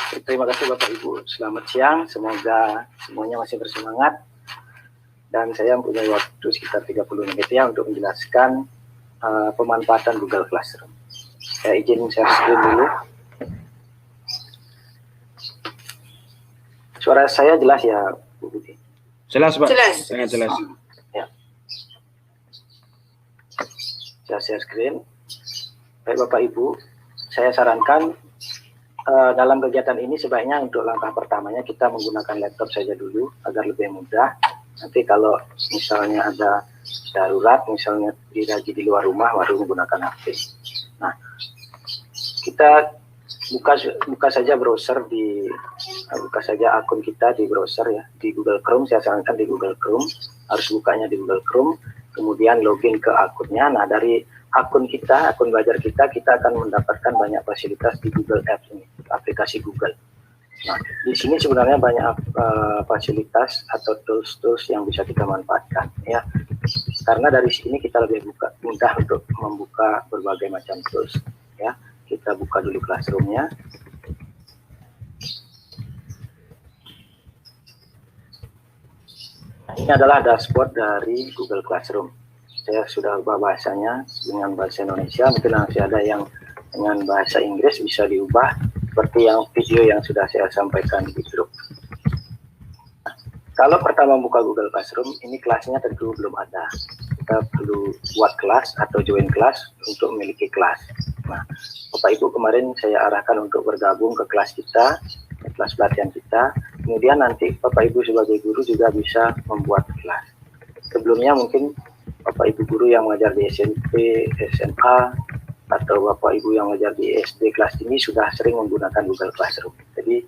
Terima kasih Bapak Ibu. Selamat siang. Semoga semuanya masih bersemangat. Dan saya mempunyai waktu sekitar 30 menit ya untuk menjelaskan pemanfaatan Google Classroom. Saya izin share screen dulu. Suara saya jelas ya, Bu Budi? Jelas, Pak. Jelas. Sangat jelas. Ya. Saya share screen. Baik Bapak Ibu, saya sarankan dalam kegiatan ini sebaiknya untuk langkah pertamanya kita menggunakan laptop saja dulu agar lebih mudah. Nanti kalau misalnya ada darurat, misalnya lagi di luar rumah, baru menggunakan HP. Nah, kita buka saja browser buka saja akun kita di browser ya, di Google Chrome. Saya sarankan di Google Chrome, harus bukanya di Google Chrome, kemudian login ke akunnya. Nah, dari akun kita, akun belajar kita akan mendapatkan banyak fasilitas di Google Apps ini, aplikasi Google. Nah, di sini sebenarnya banyak fasilitas atau tools-tools yang bisa kita manfaatkan ya. Karena dari sini kita lebih mudah untuk membuka berbagai macam tools ya. Kita buka dulu Classroom-nya. Nah, ini adalah dashboard dari Google Classroom. Saya sudah ubah bahasanya dengan bahasa Indonesia, mungkin masih ada yang dengan bahasa Inggris, bisa diubah seperti yang video yang sudah saya sampaikan di grup. Nah, kalau pertama buka Google Classroom, ini kelasnya tentu belum ada. Kita perlu buat kelas atau join kelas untuk memiliki kelas. Nah, Bapak Ibu kemarin saya arahkan untuk bergabung ke kelas kita, kelas pelatihan kita. Kemudian nanti Bapak Ibu sebagai guru juga bisa membuat kelas. Sebelumnya mungkin Bapak Ibu guru yang mengajar di SMP, SMA, atau Bapak Ibu yang mengajar di SD kelas ini sudah sering menggunakan Google Classroom. Jadi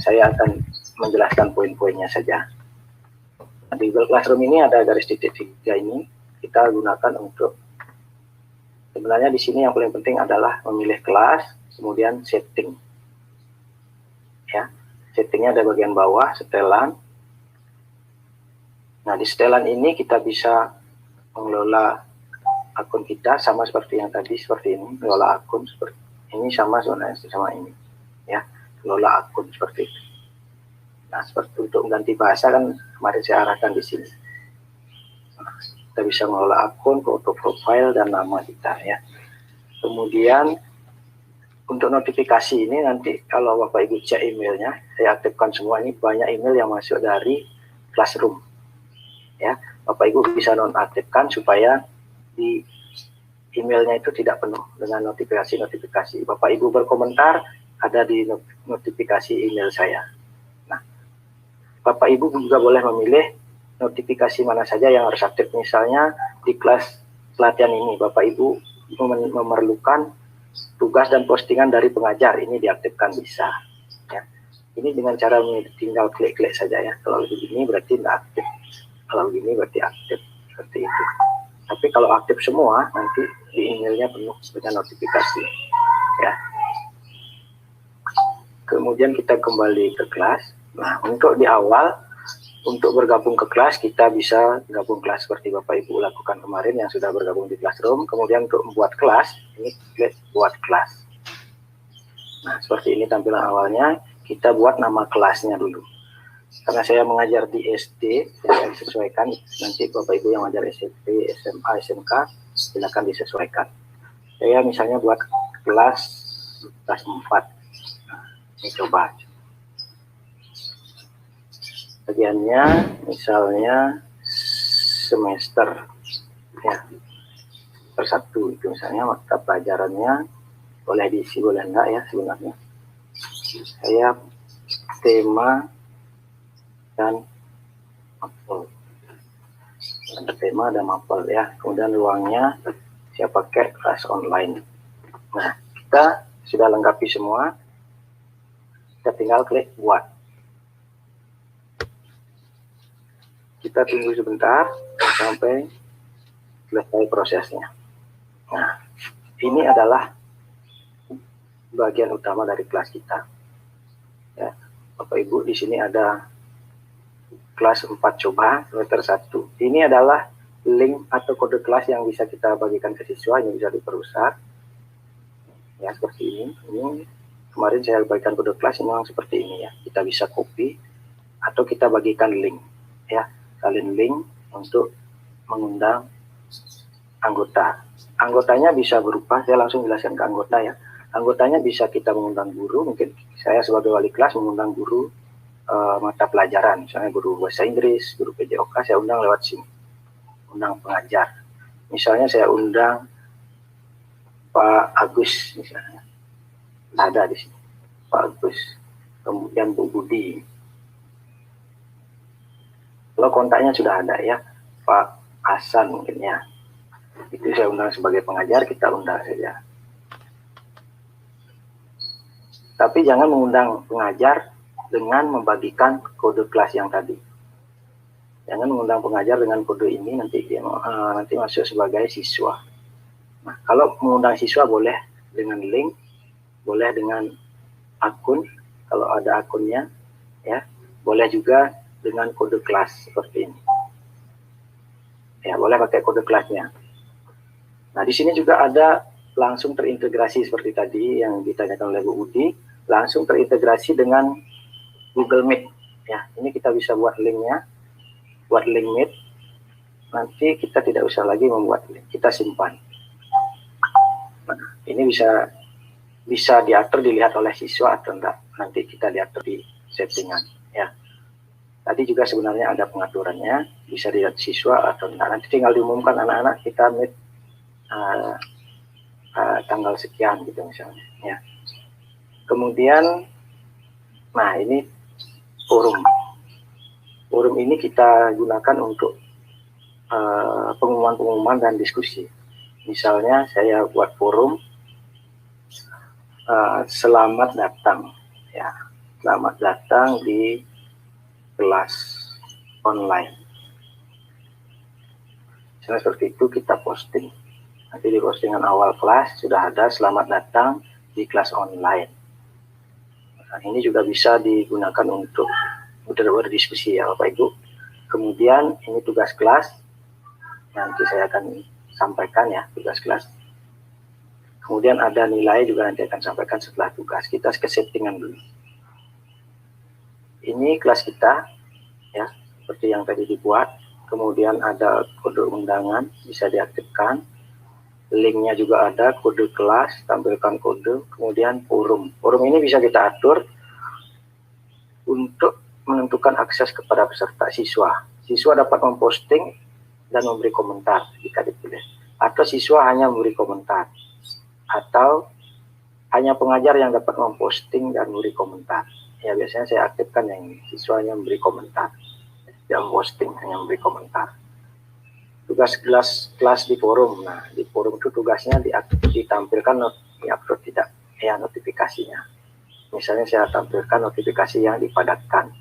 saya akan menjelaskan poin-poinnya saja. Nah, di Google Classroom ini ada garis titik 3 ini, kita gunakan untuk, sebenarnya di sini yang paling penting adalah memilih kelas, kemudian setting. Ya, settingnya ada bagian bawah, setelan. Nah, di setelan ini kita bisa mengelola akun kita sama seperti yang tadi, seperti ini, mengelola akun seperti ini, sama sebenarnya sama ini ya, mengelola akun seperti itu. Nah, seperti untuk mengganti bahasa kan kemarin saya arahkan di sini. Nah, kita bisa mengelola akun, foto profile, dan nama kita ya. Kemudian untuk notifikasi ini nanti kalau Bapak Ibu cek emailnya, saya aktifkan semua. Ini banyak email yang masuk dari Classroom ya. Bapak Ibu bisa nonaktifkan supaya di emailnya itu tidak penuh dengan notifikasi. Bapak Ibu berkomentar ada di notifikasi email saya. Nah, Bapak Ibu juga boleh memilih notifikasi mana saja yang harus aktif. Misalnya di kelas pelatihan ini Bapak Ibu memerlukan tugas dan postingan dari pengajar, ini diaktifkan bisa ya. Ini dengan cara tinggal klik-klik saja ya. Kalau begini berarti tidak aktif, kalau begini berarti aktif, seperti itu. Tapi kalau aktif semua, nanti di emailnya penuh dengan notifikasi ya. Kemudian kita kembali ke kelas. Nah, untuk di awal, untuk bergabung ke kelas, kita bisa gabung kelas seperti Bapak Ibu lakukan kemarin yang sudah bergabung di Classroom. Kemudian untuk membuat kelas, ini klik buat kelas. Nah, seperti ini tampilan awalnya. Kita buat nama kelasnya dulu. Karena saya mengajar di SD, saya sesuaikan. Nanti Bapak Ibu yang mengajar SMP, SMA, SMK, silakan disesuaikan. Saya misalnya buat kelas 4. Nah, ini coba. Bagiannya misalnya semester ya, per 1 itu misalnya mata pelajarannya boleh diisi boleh enggak ya. Sebenarnya saya tema dan mapel, ada tema dan mapel ya. Kemudian ruangnya saya pakai kelas online. Nah, kita sudah lengkapi semua, kita tinggal klik buat. Kita tunggu sebentar sampai selesai prosesnya. Nah, ini adalah bagian utama dari kelas kita. Ya, Bapak Ibu di sini ada kelas 4 coba semester 1. Ini adalah link atau kode kelas yang bisa kita bagikan ke siswa, yang bisa diperusah. Ya, seperti ini. Ini kemarin saya bagikan kode kelas ini memang seperti ini ya. Kita bisa copy atau kita bagikan link ya, salin link untuk mengundang anggota. Anggotanya bisa berupa, saya langsung jelaskan ke anggota ya. Anggotanya bisa kita mengundang guru, mungkin saya sebagai wali kelas mengundang guru mata pelajaran, misalnya guru bahasa Inggris, guru PJOK, saya undang lewat sini, undang pengajar. Misalnya saya undang Pak Agus, misalnya, ada di sini, Pak Agus, kemudian Bu Budi. Kalau kontaknya sudah ada ya, Pak Hasan mungkin ya, itu saya undang sebagai pengajar, kita undang saja. Tapi jangan mengundang pengajar dengan membagikan kode kelas yang tadi. Jangan mengundang pengajar dengan kode ini, nanti dia nanti masuk sebagai siswa. Nah, kalau mengundang siswa boleh dengan link, boleh dengan akun, kalau ada akunnya, ya, boleh juga dengan kode kelas seperti ini. Ya, boleh pakai kode kelasnya. Nah, di sini juga ada langsung terintegrasi seperti tadi yang ditanyakan oleh Bu Budi, langsung terintegrasi dengan Google Meet. Ya, ini kita bisa buat linknya, buat link Meet. Nanti kita tidak usah lagi membuat link, kita simpan. Nah, ini bisa diatur, dilihat oleh siswa atau enggak. Nanti kita diatur di settingan. Ya, tadi juga sebenarnya ada pengaturannya, bisa dilihat siswa atau enggak. Nanti tinggal diumumkan anak-anak kita Meet tanggal sekian gitu misalnya. Ya. Kemudian, nah ini forum. Forum ini kita gunakan untuk pengumuman-pengumuman dan diskusi. Misalnya saya buat forum, selamat datang, ya, selamat datang di kelas online. Misalnya seperti itu kita posting. Nanti di postingan awal kelas sudah ada selamat datang di kelas online. Nah, ini juga bisa digunakan untuk berdiskusi ya Bapak Ibu. Kemudian ini tugas kelas, nanti saya akan sampaikan ya tugas kelas. Kemudian ada nilai juga nanti akan sampaikan setelah tugas. Kita ke settingan dulu. Ini kelas kita ya, seperti yang tadi dibuat. Kemudian ada kode undangan, bisa diaktifkan. Linknya juga ada, kode kelas, tampilkan kode. Kemudian forum. Forum ini bisa kita atur untuk menentukan akses kepada peserta siswa. Siswa dapat memposting dan memberi komentar jika dipilih. Atau siswa hanya memberi komentar. Atau hanya pengajar yang dapat memposting dan memberi komentar. Ya, biasanya saya aktifkan yang siswa hanya memberi komentar. Tidak memposting, hanya memberi komentar. Tugas kelas di forum. Nah, di forum itu tugasnya ditampilkan diupload tidak ya notifikasinya. Misalnya saya tampilkan notifikasi yang dipadatkan.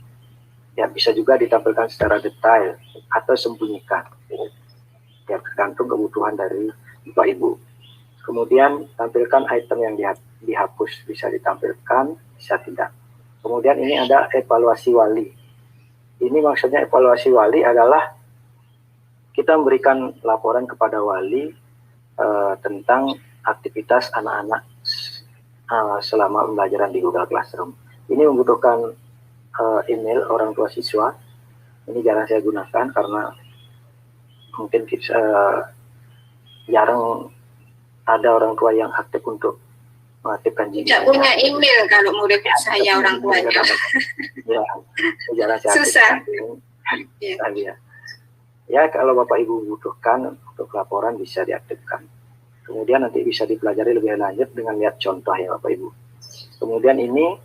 Ya, bisa juga ditampilkan secara detail atau sembunyikan. Ya, tergantung kebutuhan dari Bapak Ibu. Kemudian tampilkan item yang dihapus, bisa ditampilkan, bisa tidak. Kemudian ini ada evaluasi wali. Ini maksudnya evaluasi wali adalah kita memberikan laporan kepada wali tentang aktivitas anak-anak selama pembelajaran di Google Classroom. Ini membutuhkan email orang tua siswa. Ini jarang saya gunakan karena mungkin jarang ada orang tua yang aktif untuk mengaktifkan Gmail. Tidak punya email kalau murid saya orang tuanya. Ya, jarang saya susah. Ya. Ya, kalau Bapak Ibu butuhkan untuk laporan bisa diaktifkan. Kemudian nanti bisa dipelajari lebih lanjut dengan lihat contoh ya Bapak Ibu. Kemudian ini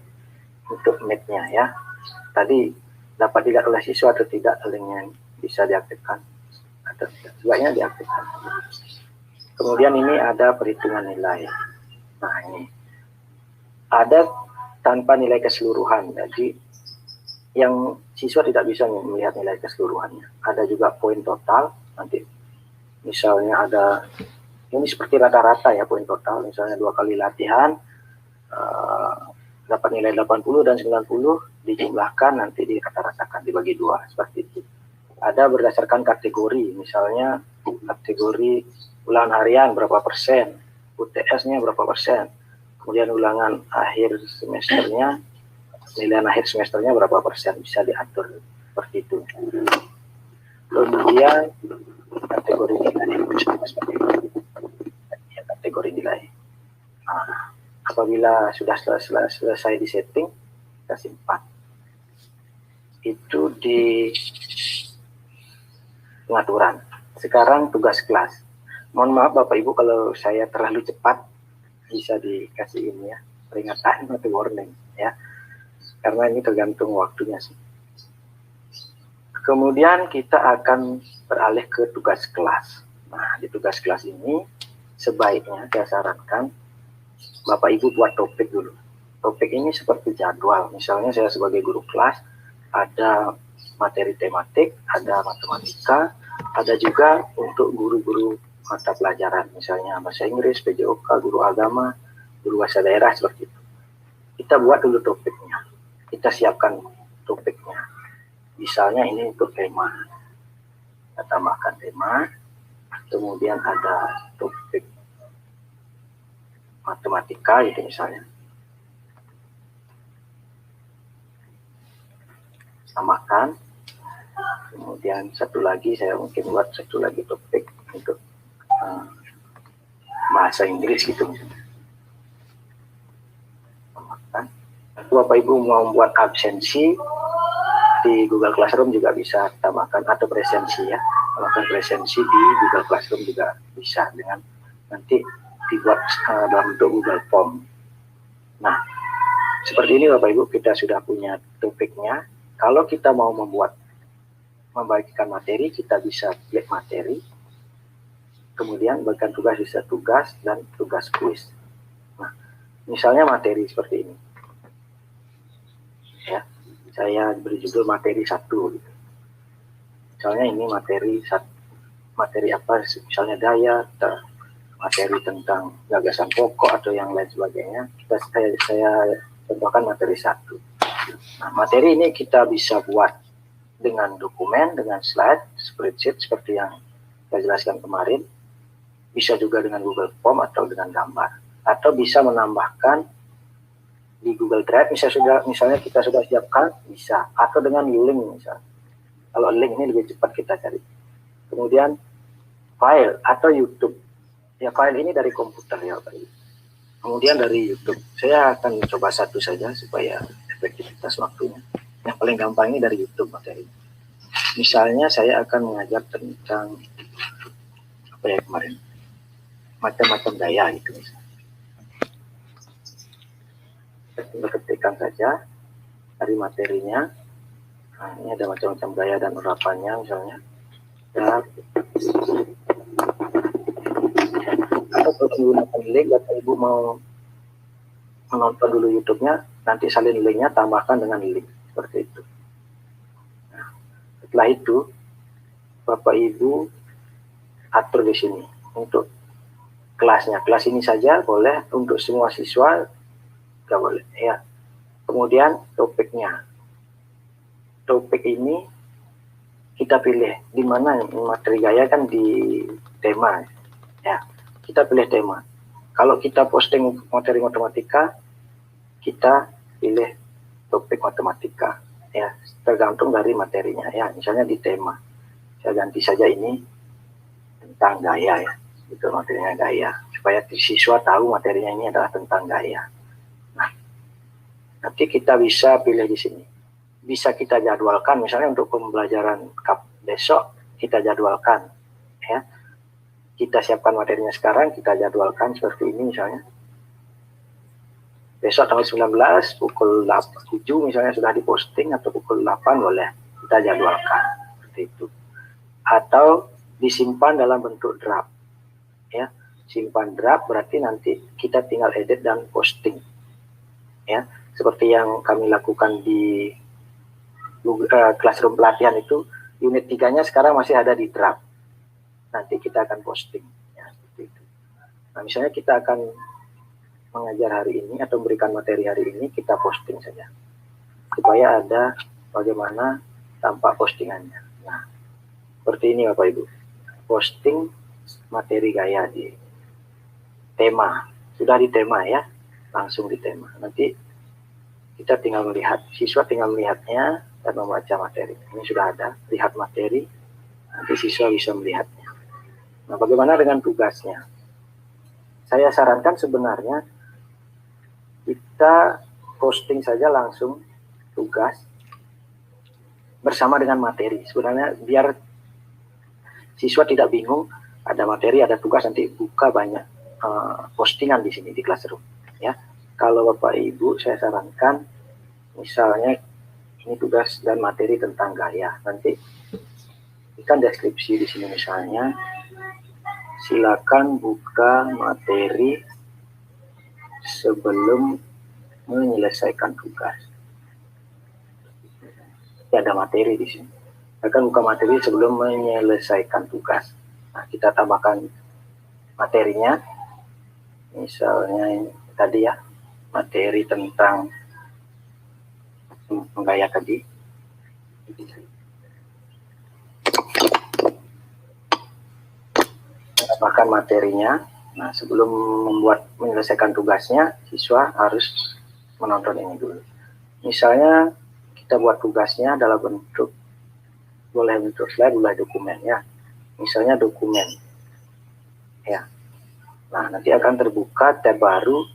untuk Meet-nya ya. Tadi dapat dilihat oleh siswa atau tidak linknya, bisa diaktifkan atau tidak. Sebaiknya diaktifkan. Kemudian ini ada perhitungan nilai. Nah, ini ada tanpa nilai keseluruhan. Jadi yang siswa tidak bisa melihat nilai keseluruhannya. Ada juga poin total. Nanti misalnya ada, ini seperti rata-rata ya poin total. Misalnya 2 kali latihan dapat nilai 80 dan 90, dijumlahkan nanti dirata-ratakan, dibagi 2 seperti itu. Ada berdasarkan kategori, misalnya kategori ulangan harian berapa persen, UTS-nya berapa persen, Kemudian ulangan akhir semesternya, nilai akhir semesternya berapa persen, bisa diatur seperti itu. Kemudian kategori nilai, seperti itu. Ya, kategori nilai. Nah, apabila sudah selesai di setting, kita simpan. Itu di pengaturan. Sekarang tugas kelas. Mohon maaf Bapak Ibu kalau saya terlalu cepat, bisa dikasih ini ya, peringatan atau warning ya. Karena ini tergantung waktunya sih. Kemudian kita akan beralih ke tugas kelas. Nah, di tugas kelas ini sebaiknya saya sarankan Bapak Ibu buat topik dulu. Topik ini seperti jadwal. Misalnya saya sebagai guru kelas, ada materi tematik, ada matematika, ada juga untuk guru-guru mata pelajaran, misalnya bahasa Inggris, PJOK, guru agama, guru bahasa daerah, seperti itu. Kita buat dulu topiknya. Kita siapkan topiknya. Misalnya ini untuk tema. Kita tambahkan tema. Kemudian ada topik matematika gitu misalnya. Tambahkan. Kemudian satu lagi, saya mungkin buat satu lagi topik untuk bahasa Inggris gitu misalnya. Tambahkan. Bapak Ibu mau membuat absensi di Google Classroom juga bisa tambahkan, atau presensi ya. Tambahkan presensi di Google Classroom juga bisa dengan nanti dibuat dalam bentuk Google Form. Nah, seperti ini Bapak Ibu, kita sudah punya topiknya. Kalau kita mau membagikan materi, kita bisa klik materi, kemudian bagikan tugas, bisa tugas dan tugas kuis. Nah, misalnya materi seperti ini. Ya, saya beri judul materi 1 gitu. Misalnya ini materi apa, misalnya daya, materi tentang gagasan pokok atau yang lain sebagainya. Saya contohkan materi 1. Nah, materi ini kita bisa buat dengan dokumen, dengan slide, spreadsheet seperti yang saya jelaskan kemarin. Bisa juga dengan Google Form atau dengan gambar. Atau bisa menambahkan di Google Drive, misalnya kita sudah siapkan, bisa. Atau dengan link misalnya. Kalau link ini lebih cepat kita cari. Kemudian file atau YouTube. Ya, file ini dari komputer ya Pak. Kemudian dari YouTube. Saya akan coba satu saja supaya efektivitas waktunya. Yang paling gampang ini dari YouTube materi. Misalnya saya akan mengajar tentang apa ya kemarin, macam-macam daya gitu misalnya. Kita ketikkan saja dari materinya. Nah, ini ada macam-macam daya dan urapannya misalnya. Ya. Atau kalau menggunakan link, Bapak Ibu mau menonton dulu YouTube-nya, nanti salin linknya, tambahkan dengan link seperti itu. Nah, setelah itu Bapak Ibu atur di sini untuk kelasnya. Kelas ini saja boleh, untuk semua siswa nggak boleh ya. Kemudian topiknya. Topik ini kita pilih di mana materi gaya kan di tema ya. Kita pilih tema. Kalau kita posting materi matematika, kita pilih topik matematika ya, tergantung dari materinya ya. Misalnya di tema, saya ganti saja ini tentang gaya ya, itu materinya gaya, supaya siswa tahu materinya ini adalah tentang gaya. Nah, nanti kita bisa pilih di sini, bisa kita jadwalkan, misalnya untuk pembelajaran besok kita jadwalkan ya. Kita siapkan materinya sekarang, kita jadwalkan seperti ini misalnya. Besok tanggal 19 pukul 7 misalnya sudah diposting, atau pukul 8 boleh kita jadwalkan seperti itu. Atau disimpan dalam bentuk draft ya. Simpan draft berarti nanti kita tinggal edit dan posting ya, seperti yang kami lakukan di Classroom pelatihan itu. Unit 3-nya sekarang masih ada di draft, nanti kita akan posting ya, seperti itu. Nah, misalnya kita akan mengajar hari ini atau memberikan materi hari ini, kita posting saja supaya ada bagaimana tampak postingannya. Nah, seperti ini Bapak Ibu, posting materi gaya di tema, sudah di tema ya. langsung di tema. Nanti kita tinggal melihat, siswa tinggal melihatnya dan membaca materi. Ini sudah ada, lihat materi, nanti siswa bisa melihatnya. Nah, bagaimana dengan tugasnya? Saya sarankan sebenarnya kita posting saja langsung tugas bersama dengan materi. Sebenarnya biar siswa tidak bingung, ada materi, ada tugas, nanti buka banyak postingan di sini di Classroom. Ya, kalau Bapak Ibu saya sarankan, misalnya ini tugas dan materi tentang gaya. Nanti ikan deskripsi di sini misalnya, silakan buka materi sebelum menyelesaikan tugas. Ada materi di sini. Akan buka materi sebelum menyelesaikan tugas. Nah, kita tambahkan materinya. Misalnya ini, tadi ya, materi tentang gaya tadi. Tambahkan materinya. Nah, sebelum menyelesaikan tugasnya, siswa harus menonton ini dulu. Misalnya kita buat tugasnya dalam bentuk, boleh bentuk slide, boleh dokumen ya. Misalnya dokumen. Ya. Nah, nanti akan terbuka tab baru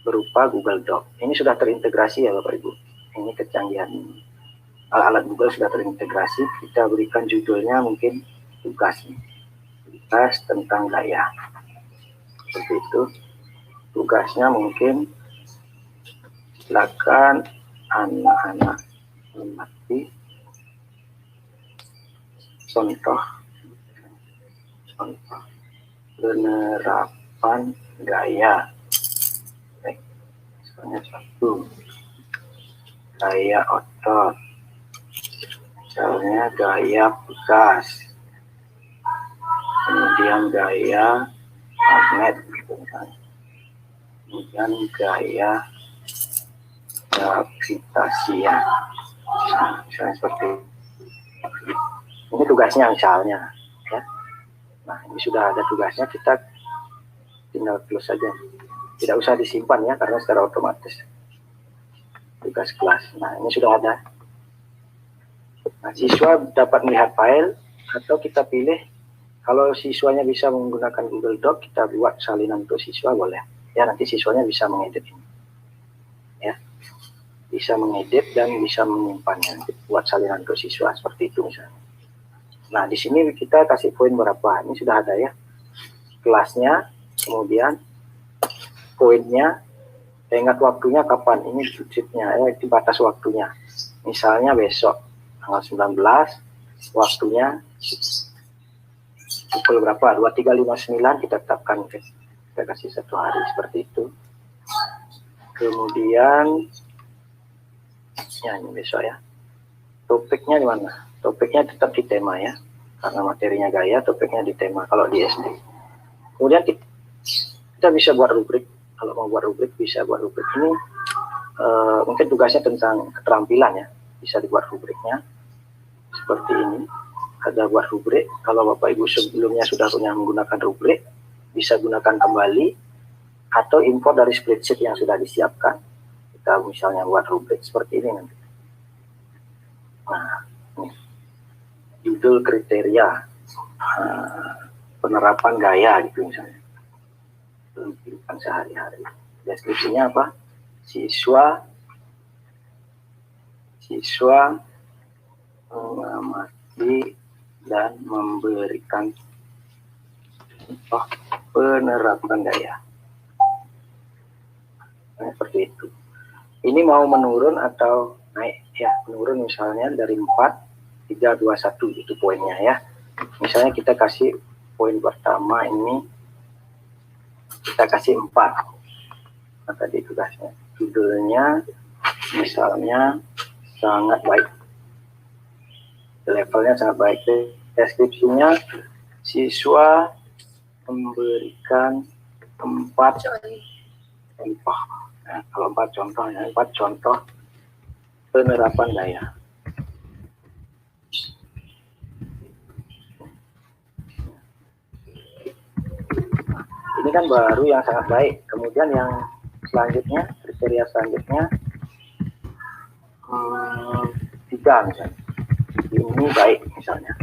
berupa Google Doc. Ini sudah terintegrasi ya Bapak Ibu. Ini kecanggihan alat Google sudah terintegrasi. Kita berikan judulnya mungkin tugas. Tugas tentang gaya. Seperti itu. Tugasnya mungkin silakan anak-anak mengerti contoh penerapan gaya. Misalnya satu, gaya otot, misalnya gaya bekas, kemudian gaya magnet, kemudian gaya gravitasi ya. Nah, misalnya seperti ini tugasnya misalnya ya. Nah, ini sudah ada tugasnya, kita tinggal close saja. Tidak usah disimpan ya, karena secara otomatis tugas kelas. Nah, ini sudah ada. Nah, siswa dapat melihat file, atau kita pilih, kalau siswanya bisa menggunakan Google Doc, kita buat salinan untuk siswa boleh. Ya, nanti siswanya bisa mengedit ini. Ya, bisa mengedit dan bisa menyimpannya. Buat salinan untuk siswa, seperti itu misalnya. Nah, di sini kita kasih poin berapa. Ini sudah ada ya. Kelasnya, kemudian poinnya, ingat waktunya kapan. Ini sheetnya, itu batas waktunya. Misalnya besok, tanggal 19, waktunya pukul berapa? 23.59 kita tetapkan. Kita kasih 1 hari seperti itu. Kemudian, ya ini besok ya. Topiknya di mana? Topiknya tetap di tema ya, karena materinya gaya, topiknya di tema kalau di SD. Kemudian kita bisa buat rubrik. Kalau mau buat rubrik, bisa buat rubrik ini. Mungkin tugasnya tentang keterampilan ya, bisa dibuat rubriknya seperti ini. Ada buat rubrik. Kalau Bapak Ibu sebelumnya sudah punya menggunakan rubrik, bisa gunakan kembali atau import dari spreadsheet yang sudah disiapkan. Kita misalnya buat rubrik seperti ini nanti. Nah, ini judul kriteria penerapan gaya gitu misalnya, kehidupan sehari-hari. Deskripsinya apa? Siswa mengamati dan memberikan contoh penerapan gaya. Nah, seperti itu. Ini mau menurun atau naik ya? Menurun misalnya dari 4, 3, 2, 1 itu poinnya ya. Misalnya kita kasih poin pertama ini, kita kasih 4. Nah, tadi tugasnya, judulnya misalnya sangat baik, levelnya sangat baik. Deskripsinya, siswa memberikan 4 contoh. Nah, kalau 4 contohnya, 4 contoh penerapan gaya. Ini kan baru yang sangat baik. Kemudian yang selanjutnya, kriteria selanjutnya 3 misalnya. Ini baik misalnya.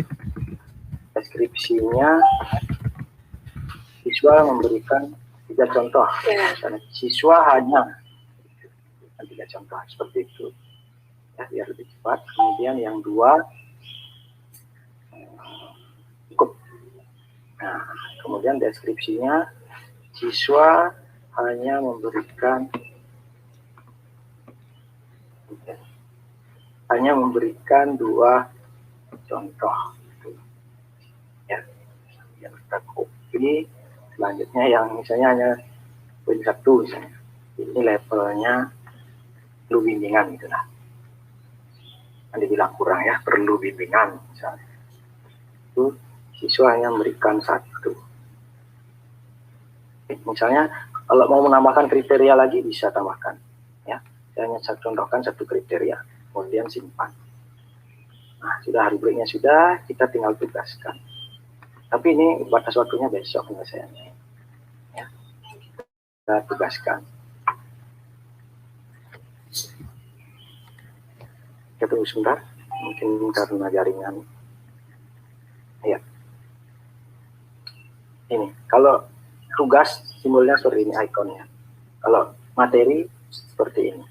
Deskripsinya siswa memberikan 3 contoh. Misalnya, siswa hanya 3 contoh seperti itu. Ya, biar lebih cepat. Kemudian yang 2 cukup. Nah, kemudian deskripsinya siswa hanya memberikan 2 contoh. Ya, yang kita copy. Selanjutnya yang misalnya hanya poin 1 misalnya. Ini levelnya perlu bimbingan gitu lah. Nanti bilang kurang ya, perlu bimbingan misalnya. Itu siswa hanya memberikan 1. Misalnya kalau mau menambahkan kriteria lagi bisa tambahkan ya. Saya hanya contohkan 1 kriteria, kemudian simpan. Nah, sudah rubriknya sudah, kita tinggal tugaskan. Tapi ini batas waktunya besok penyelesaiannya. Ya. Kita tugaskan. Kita tunggu sebentar, mungkin karena jaringan. Ya. Ini, kalau tugas simbolnya seperti ini, ikonnya. Kalau materi seperti ini.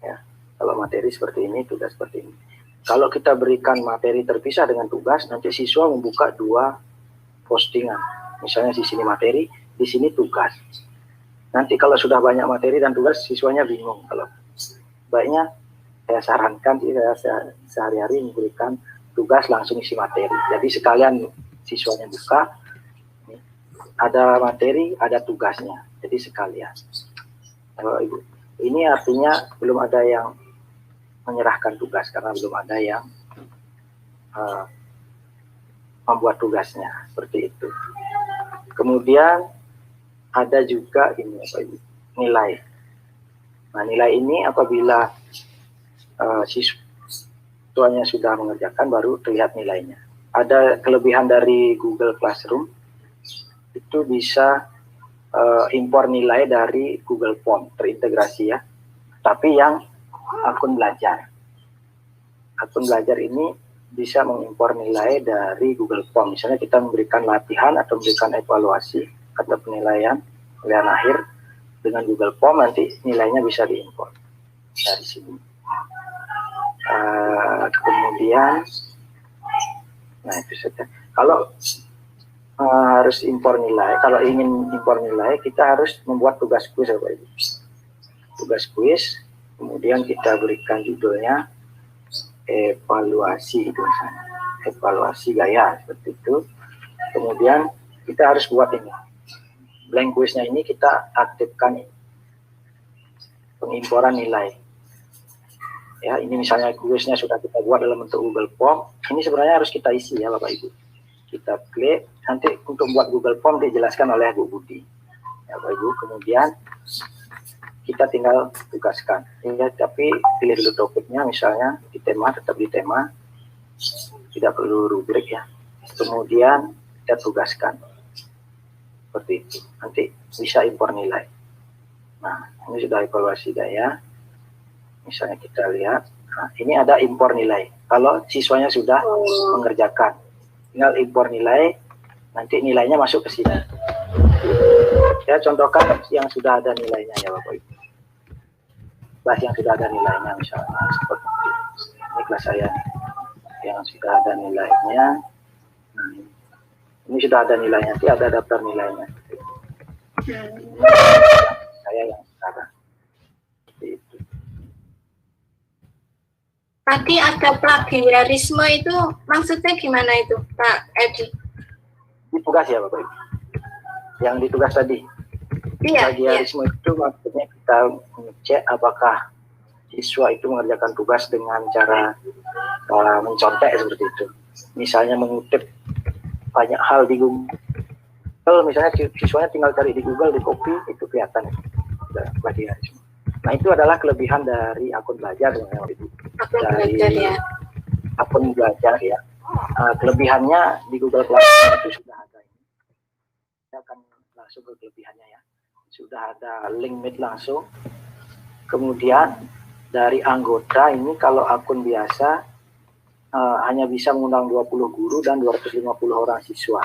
Ya. Kalau materi seperti ini, tugas seperti ini. Kalau kita berikan materi terpisah dengan tugas, nanti siswa membuka 2 postingan. Misalnya di sini materi, di sini tugas. Nanti kalau sudah banyak materi dan tugas, siswanya bingung. Kalau baiknya saya sarankan, saya sehari-hari memberikan tugas langsung isi materi. Jadi sekalian siswanya buka, ada materi, ada tugasnya. Jadi sekalian. Kalau Ibu, ini artinya belum ada yang menyerahkan tugas karena belum ada yang membuat tugasnya seperti itu. Kemudian ada juga ini apa Ibu? Nilai. Nah, nilai ini apabila siswanya sudah mengerjakan baru terlihat nilainya. Ada kelebihan dari Google Classroom, itu bisa impor nilai dari Google Form terintegrasi ya. Tapi yang akun belajar. Akun belajar ini bisa mengimpor nilai dari Google Form. Misalnya kita memberikan latihan atau memberikan evaluasi atau penilaian akhir dengan Google Form, nanti nilainya bisa diimpor dari sini. Kemudian, nah itu saja. Kalau harus impor nilai, kalau ingin impor nilai, kita harus membuat tugas kuis, Bapak Ibu. Tugas kuis. Kemudian kita berikan judulnya evaluasi itu misalnya. Evaluasi gaya seperti itu. Kemudian kita harus buat ini. Blank kuisnya ini kita aktifkan pengimporan nilai. Ya, ini misalnya kuisnya sudah kita buat dalam bentuk Google Form. Ini sebenarnya harus kita isi ya Bapak Ibu. Kita klik, nanti untuk buat Google Form dijelaskan oleh Bu Budi. Ya Bapak Ibu, kemudian kita tinggal tugaskan. Ya, tapi pilih dulu topiknya, misalnya di tema, tetap di tema, tidak perlu rubrik ya. Kemudian kita tugaskan seperti itu. Nanti bisa impor nilai. Nah, ini sudah evaluasi gaya. Misalnya kita lihat, nah, ini ada impor nilai. Kalau siswanya sudah mengerjakan, tinggal impor nilai, nanti nilainya masuk ke sini. Saya contohkan yang sudah ada nilainya ya Bapak Ibu. Kelas yang sudah ada nilainya misalnya seperti ini kelas saya nih, yang sudah ada nilainya. Nah, ini sudah ada nilainya, nanti ada daftar nilainya. Saya yang sekarang. Seperti itu. Tadi ada plagiarisme itu maksudnya gimana itu Pak Edi? Di tugas ya Bapak Ibu. Yang di tugas tadi. Iya, Plagiarisme itu maksudnya kita mengecek apakah siswa itu mengerjakan tugas dengan cara mencontek seperti itu. Misalnya mengutip banyak hal di Google, misalnya siswanya tinggal cari di Google, di copy, itu kelihatan plagiarisme. Nah, itu adalah kelebihan dari akun belajar sebenarnya Ibu. Dari akun belajar ya. Kelebihannya di Google Classroom itu sudah ada. Saya akan langsung ke kelebihannya ya. sudah ada link Meet langsung. Kemudian dari anggota ini kalau akun biasa hanya bisa mengundang 20 guru dan 250 orang siswa.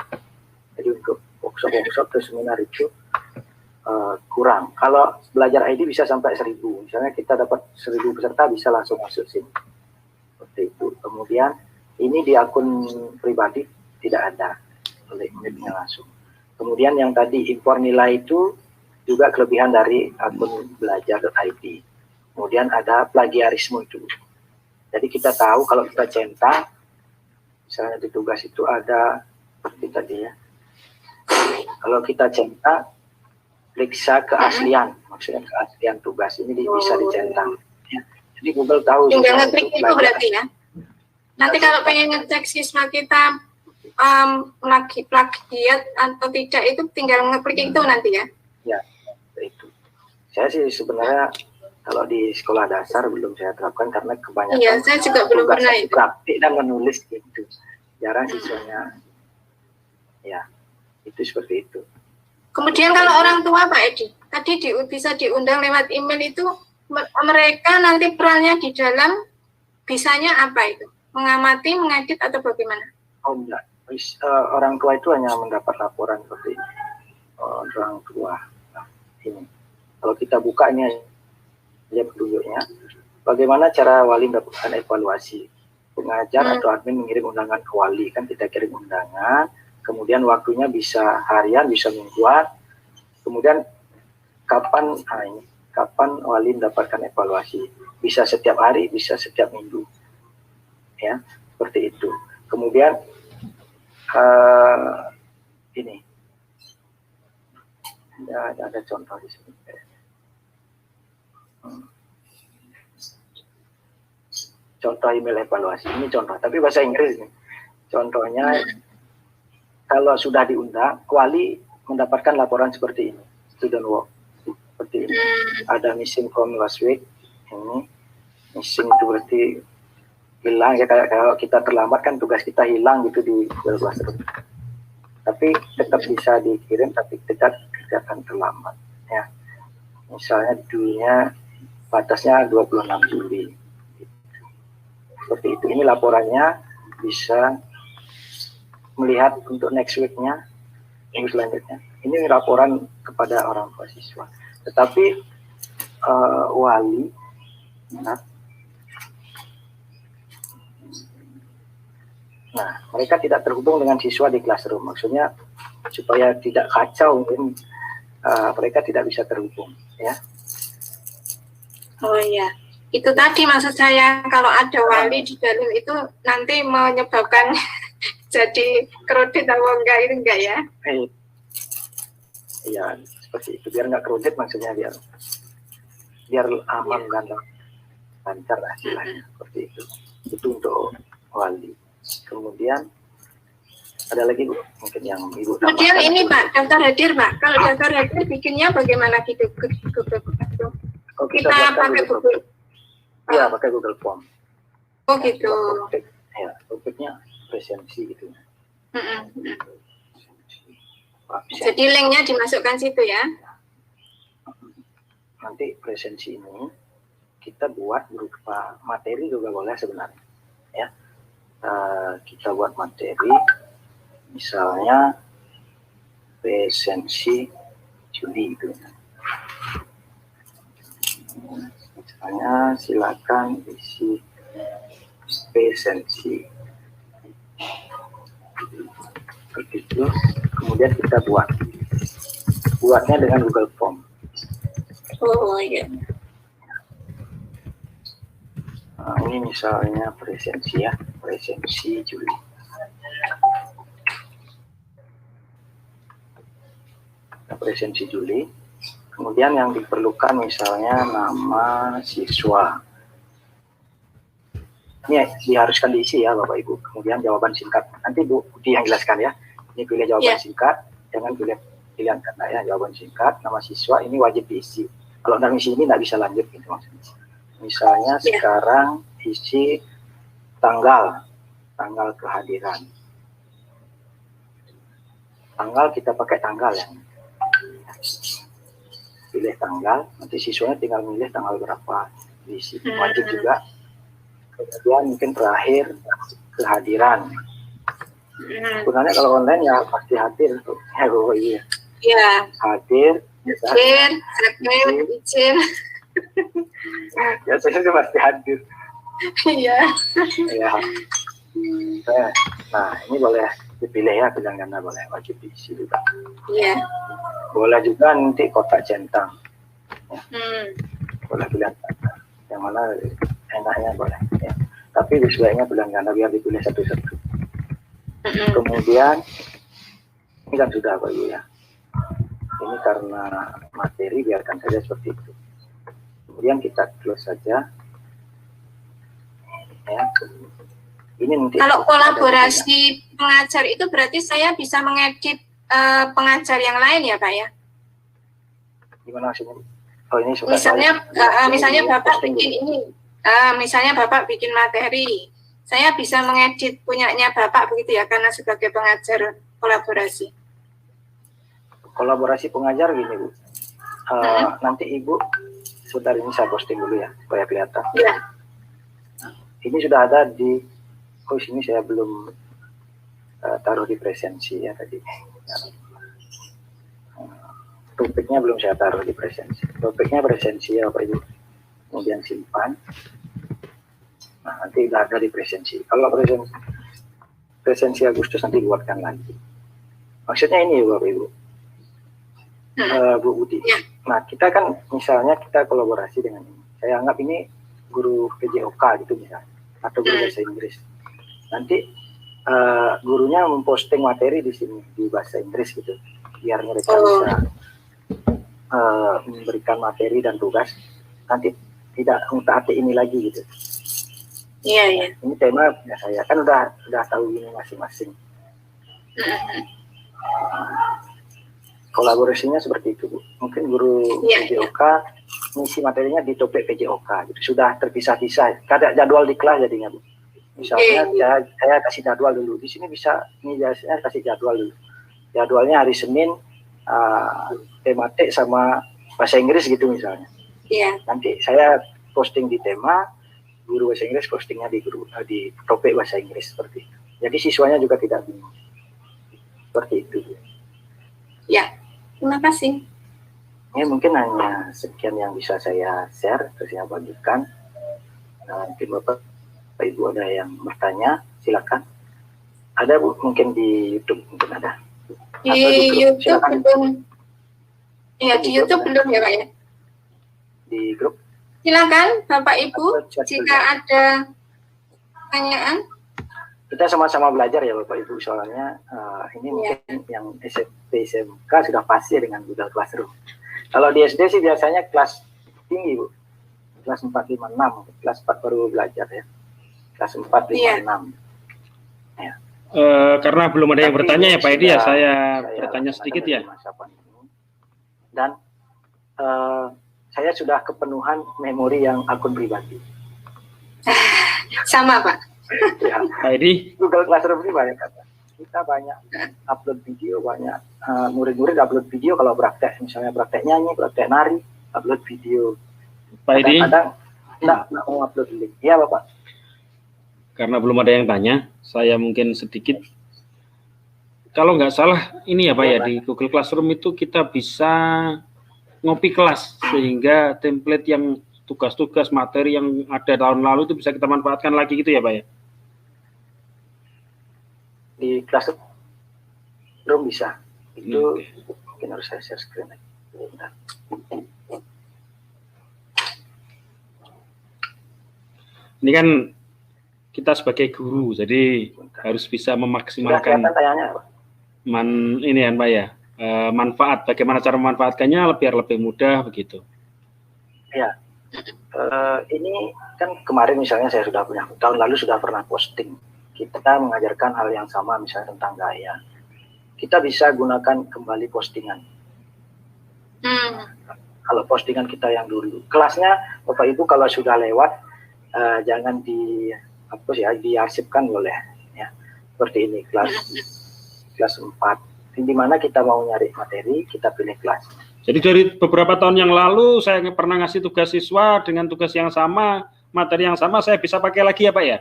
Jadi untuk workshop ke seminar itu kurang. Kalau belajar ID bisa sampai 1000. Misalnya kita dapat 1000 peserta bisa langsung masuk sini. Seperti itu. Kemudian ini di akun pribadi tidak ada link Meet-nya langsung. Kemudian yang tadi impor nilai itu juga kelebihan dari akun belajar.id. Kemudian ada plagiarisme itu. Jadi kita tahu kalau kita centang, misalnya di tugas itu ada seperti tadi ya. Kalau kita centang, periksa keaslian, maksudnya keaslian tugas ini bisa dicentang. Ya. Jadi Google tahu. Tinggal ngeklik itu berarti ya. Nanti kalau pengen ngecek siswa kita lagi plagiat atau tidak itu tinggal ngeklik itu nanti ya. Ya, itu. Saya sih sebenarnya kalau di sekolah dasar belum saya terapkan karena kebanyakan. Iya, saya juga belum pernah itu. Praktik dan menulis gitu. Jarang siswanya. Ya, itu seperti itu. Kemudian kalau orang tua Pak Edi, tadi bisa diundang lewat email itu, mereka nanti perannya di dalam bisanya apa itu? Mengamati, mengedit atau bagaimana? Oh enggak, orang tua itu hanya mendapat laporan seperti ini. Orang tua. Nah, ini. Kalau kita buka ini aja petunjuknya. Bagaimana cara wali mendapatkan evaluasi? Pengajar atau admin mengirim undangan ke wali, kan kita kirim undangan. Kemudian waktunya bisa harian, bisa mingguan. Kemudian kapan wali mendapatkan evaluasi? Bisa setiap hari, bisa setiap minggu. Ya, seperti itu. Kemudian ini ya, ada contoh di sini. Contoh email evaluasi ini contoh, tapi bahasa Inggris nih. Contohnya kalau sudah diundang, wali mendapatkan laporan seperti ini, student work seperti ini. Ada missing from last week, ini missing itu berarti hilang ya, kalau kita terlambat kan tugas kita hilang gitu di Google Classroom. Tapi tetap bisa dikirim, tapi tidak akan terlambat ya. Misalnya dulunya batasnya 26 Juli. Seperti itu. Ini laporannya bisa melihat untuk next week-nya, minggu selanjutnya. Ini laporan kepada orang tua siswa. Tetapi wali, nah mereka tidak terhubung dengan siswa di classroom. Maksudnya supaya tidak kacau, mungkin mereka tidak bisa terhubung, ya. Oh iya, itu tadi maksud saya, kalau ada wali di dalam itu nanti menyebabkan jadi kredit atau enggak ya? Iya, seperti itu. Biar nggak kredit, maksudnya biar aman dan lancar hasilnya, seperti itu. Itu untuk wali. Kemudian ada lagi Bu, mungkin yang Ibu. Kemudian ini Pak, daftar hadir Pak. Kalau daftar hadir bikinnya bagaimana gitu? Oh, kita pakai Google. Iya, pakai Google Form. Oh gitu. Ya, topiknya presensi gitu. Jadi linknya dimasukkan situ ya. Nanti presensi ini kita buat berupa materi juga boleh sebenarnya. Ya, kita buat materi, misalnya presensi Juli itu. Misalnya silakan isi presensi begitu. Kemudian kita buatnya dengan Google Form. Oh iya. Nah, ini misalnya presensi ya, presensi Juli. Nah, presensi Juli. Kemudian yang diperlukan misalnya nama siswa. Ini diharuskan diisi ya Bapak Ibu. Kemudian jawaban singkat. Nanti Bu Budi yang jelaskan ya. Ini pilih jawaban singkat, jangan pilih pilihan kata ya. Jawaban singkat, nama siswa ini wajib diisi. Kalau nggak isi ini nggak bisa lanjut gitu maksudnya. Misalnya sekarang isi tanggal kehadiran. Tanggal kita pakai tanggal ya. pilih tanggal, nanti siswanya tinggal milih tanggal berapa diisi. Wajib juga. Kemudian mungkin terakhir kehadiran. Sebenarnya kalau online ya pasti hadir tuh. Ya Bapak Ibu ya. Iya. Hadir. Izin, izin. Ya saya sih pasti hadir. Iya. Ya. Nah ini boleh dipilih ya, pilihan ganda boleh, wajib diisi juga. Iya. Boleh juga nanti kotak centang. Ya. Boleh pilihan ganda. Yang mana enaknya boleh. Ya. Tapi sebaiknya pilihan ganda biar dipilih satu-satu. Kemudian ini kan sudah Pak Ibu ya. Ini karena materi biarkan saja seperti itu. Kemudian kita close saja. Ya. Ini nanti kalau kolaborasi pengajar itu berarti saya bisa mengedit pengajar yang lain ya Pak ya? Gimana maksudnya? Oh ini sudah misalnya Bapak bikin ini, misalnya Bapak bikin materi, saya bisa mengedit punyanya Bapak begitu ya, karena sebagai pengajar kolaborasi. Kolaborasi pengajar gini Bu, nanti Ibu sebentar ini saya posting dulu ya supaya kelihatan. Ya. Ini sudah ada di, sini saya belum taruh di presensi ya tadi. Topiknya belum saya taruh di presensi. Topiknya presensi ya Bapak Ibu. Kemudian simpan. Nah nanti sudah ada di presensi. Kalau presensi Agustus nanti buatkan lagi. Maksudnya ini ya Bapak Ibu. Bu Budi. Nah kita kan misalnya kita kolaborasi dengan ini. Saya anggap ini guru PJOK gitu misalnya, atau guru bahasa Inggris. Nanti gurunya memposting materi di sini di bahasa Inggris gitu, biar mereka bisa memberikan materi dan tugas. Nanti tidak mentaati ini lagi gitu. Iya iya. Ini tema ya saya kan udah tahu ini masing-masing. Kolaborasinya seperti itu Bu. Mungkin guru PJOK ngisi materinya di topik PJOK gitu. Sudah terpisah-pisah. Ada jadwal di kelas jadinya Bu. Misalnya saya kasih jadwal dulu. Di sini bisa ini biasanya kasih jadwal dulu. Jadwalnya hari Senin tematik sama bahasa Inggris gitu misalnya. Iya. Nanti saya posting di tema, guru bahasa Inggris postingnya di topik bahasa Inggris seperti itu. Jadi siswanya juga tidak bingung. Seperti itu. Ya. Terima kasih. Ini mungkin hanya sekian yang bisa saya share, terus saya bagikan. Nanti Bapak Ibu ada yang bertanya, silakan. Ada Bu, mungkin di YouTube mungkin ada. Di YouTube silakan. Belum. Ya di YouTube belum ya Pak ya. Di grup. Silakan Bapak Ibu, jika ada pertanyaan. Kita sama-sama belajar ya Bapak Ibu, soalnya ini mungkin yang SMP SMK sudah pasti dengan Google Classroom. Kalau di SD sih biasanya kelas tinggi Bu, kelas 4, 5, 6, kelas 4 baru belajar ya, kelas 4, 5, 6. Ya. Karena belum ada yang bertanya ya Pak Edi ya, saya bertanya sedikit ya. Dan saya sudah kepenuhan memori yang akun pribadi. Sama Pak. Ya. Pak Edi, Google Classroom ini banyak kata. Kita banyak upload video, banyak murid-murid upload video kalau praktek, misalnya praktek nyanyi, praktek nari, upload video. Pak Edi, kadang-kadang enggak mau upload link. Iya Bapak. Karena belum ada yang tanya, saya mungkin sedikit. Kalau nggak salah ini ya Pak ya, di Google Classroom itu kita bisa ngopi kelas, sehingga template yang tugas-tugas materi yang ada tahun lalu itu bisa kita manfaatkan lagi gitu ya Pak ya? Di Classroom bisa. Itu mungkin harus saya share screen lagi. Bentar. Ini kan kita sebagai guru, jadi harus bisa memaksimalkan ini kan Pak ya, manfaat. Bagaimana cara memanfaatkannya biar lebih mudah begitu. Ya, ini kan kemarin misalnya saya sudah punya, tahun lalu sudah pernah posting. Kita mengajarkan hal yang sama misalnya tentang gaya. Kita bisa gunakan kembali postingan. Kalau postingan kita yang dulu, kelasnya Bapak Ibu kalau sudah lewat jangan dihapus ya, diarsipkan boleh ya. Seperti ini kelas 4. Di mana kita mau nyari materi, kita pilih kelas. Jadi dari beberapa tahun yang lalu saya pernah ngasih tugas siswa dengan tugas yang sama, materi yang sama, saya bisa pakai lagi ya Pak ya?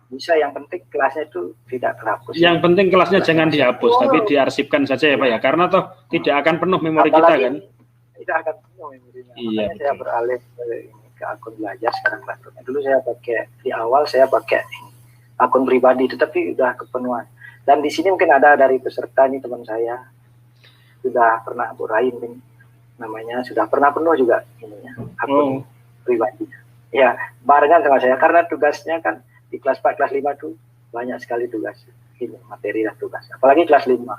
Bisa, yang penting kelasnya itu tidak terhapus. Yang penting kelasnya jangan dihapus, Oh. tapi diarsipkan saja ya Pak ya, karena toh tidak akan penuh memori kita Apalagi kan? tidak akan penuh memorinya. Iya, Makanya saya betul. beralih ke akun belajar sekarang Classroom. Dulu saya pakai, di awal saya pakai akun pribadi, tetapi udah kepenuhan. Dan di sini mungkin ada dari peserta nih, teman saya sudah pernah burain nih, namanya sudah pernah penuh juga ininya akun pribadinya. Ya, barengan sama saya karena tugasnya kan di kelas 4, kelas 5 tuh banyak sekali tugas ini, materi dan tugas. Apalagi kelas 5.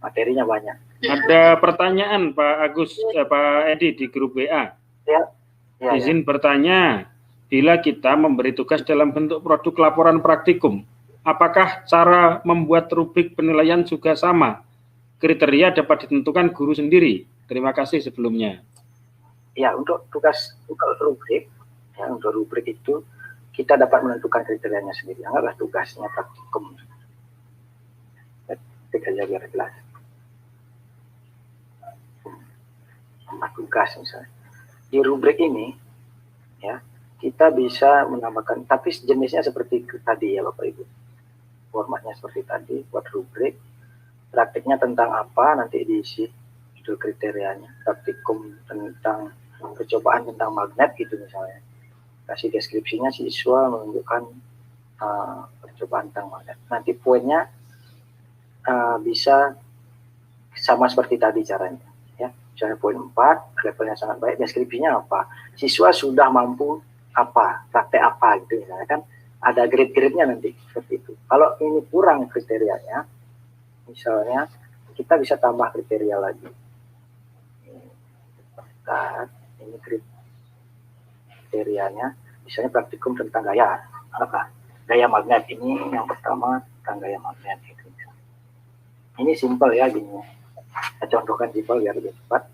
Materinya banyak. Ada pertanyaan Pak Agus, Pak Edi di grup WA. Ya, Izin bertanya, bila kita memberi tugas dalam bentuk produk laporan praktikum, apakah cara membuat rubrik penilaian juga sama? Kriteria dapat ditentukan guru sendiri. Terima kasih sebelumnya. Ya, untuk tugas, untuk rubrik, ya, untuk rubrik itu kita dapat menentukan kriterianya sendiri. Anggaplah tugasnya praktikum. Ketik aja biar jelas. Tugas misalnya. Di rubrik ini, ya, kita bisa menambahkan, tapi jenisnya seperti tadi ya Bapak Ibu. Formatnya seperti tadi, buat rubrik. Praktiknya tentang apa, nanti diisi itu kriterianya. Praktikum tentang percobaan tentang magnet gitu misalnya. Kasih deskripsinya, siswa menunjukkan percobaan tentang magnet. Nanti poinnya bisa sama seperti tadi caranya. Ya, misalnya poin 4, levelnya sangat baik, deskripsinya apa, siswa sudah mampu apa, praktek apa gitu misalnya kan, ada grade-grade-nya nanti seperti itu. Kalau ini kurang kriterianya, misalnya kita bisa tambah kriteria lagi. Ini kriterianya, misalnya praktikum tentang gaya apa, gaya magnet, ini yang pertama tentang gaya magnet gitu. Ini simpel ya gini. Saya contohkan simpel biar lebih cepat.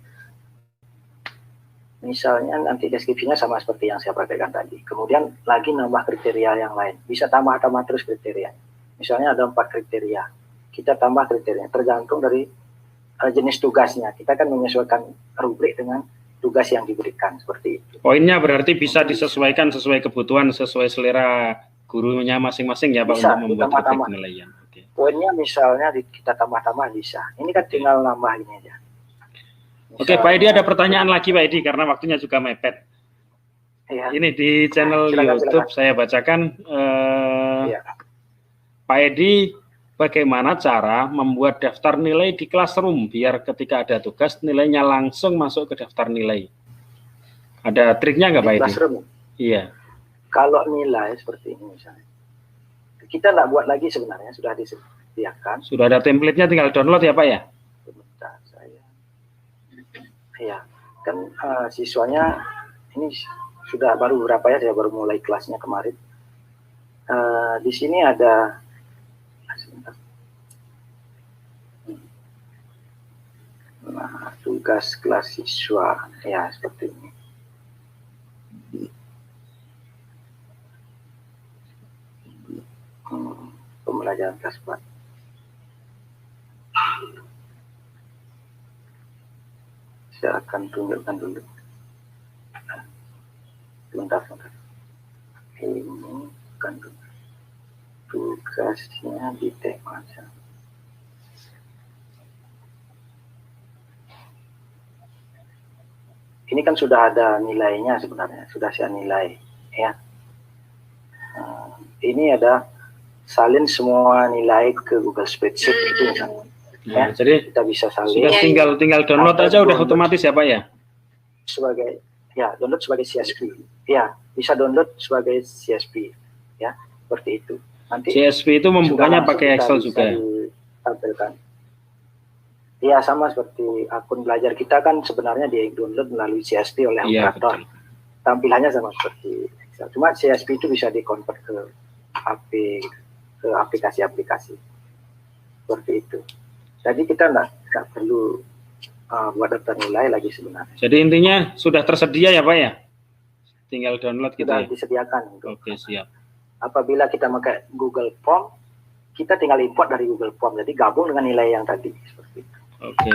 Misalnya nanti deskripsinya sama seperti yang saya praktekkan tadi. Kemudian lagi nambah kriteria yang lain. Bisa tambah terus kriteria. Misalnya ada 4 kriteria. Kita tambah kriteria. Tergantung dari jenis tugasnya. Kita kan menyesuaikan rubrik dengan tugas yang diberikan. Seperti itu. Poinnya berarti bisa disesuaikan sesuai kebutuhan, sesuai selera gurunya masing-masing ya Pak, bisa, untuk membuat rubrik penilaian. Poinnya misalnya kita tambah-tambah bisa. Ini kan tinggal nambah ini aja. Misalnya, Oke, Pak Edi ada pertanyaan lagi Pak Edi karena waktunya juga mepet. Ya. Ini di channel YouTube saya bacakan. Ya. Pak Edi, bagaimana cara membuat daftar nilai di Classroom biar ketika ada tugas nilainya langsung masuk ke daftar nilai? Ada triknya nggak Pak Edi? Classroom. Iya. Kalau nilai seperti ini misalnya, kita nggak buat lagi sebenarnya, sudah disediakan. Sudah ada template-nya, tinggal download ya Pak ya? Sebentar saya. Ya, kan siswanya ini sudah baru berapa ya, saya baru mulai kelasnya kemarin. Di sini ada tugas kelas siswa, ya seperti ini. Pembelajaran kelas 4. Saya akan tunjukkan dulu. Sebentar. Ini kan tugasnya di tema. Ini kan sudah ada nilainya sebenarnya, sudah saya nilai, ya. Ini ada salin semua nilai ke Google Spreadsheet itu misalnya. Nah, Ya, jadi kita bisa salin. sudah tinggal download aja udah otomatis ya Pak ya? Sebagai download sebagai CSV. Ya, bisa download sebagai CSV. Ya, seperti itu. Nanti CSV itu membukanya pakai Excel juga. Ditampilkan. Ya, sama seperti akun belajar kita kan sebenarnya di download melalui CSV oleh operator. Betul. Tampilannya sama seperti Excel. Cuma CSV itu bisa di-convert ke aplikasi-aplikasi. Seperti itu. Jadi kita nggak perlu buat daftar nilai lagi sebenarnya. Jadi intinya sudah tersedia ya Pak ya? Tinggal download gitu Sudah ya? disediakan. Oke, siap. Apabila kita pakai Google Form, kita tinggal import dari Google Form. Jadi gabung dengan nilai yang tadi. Seperti itu. Oke.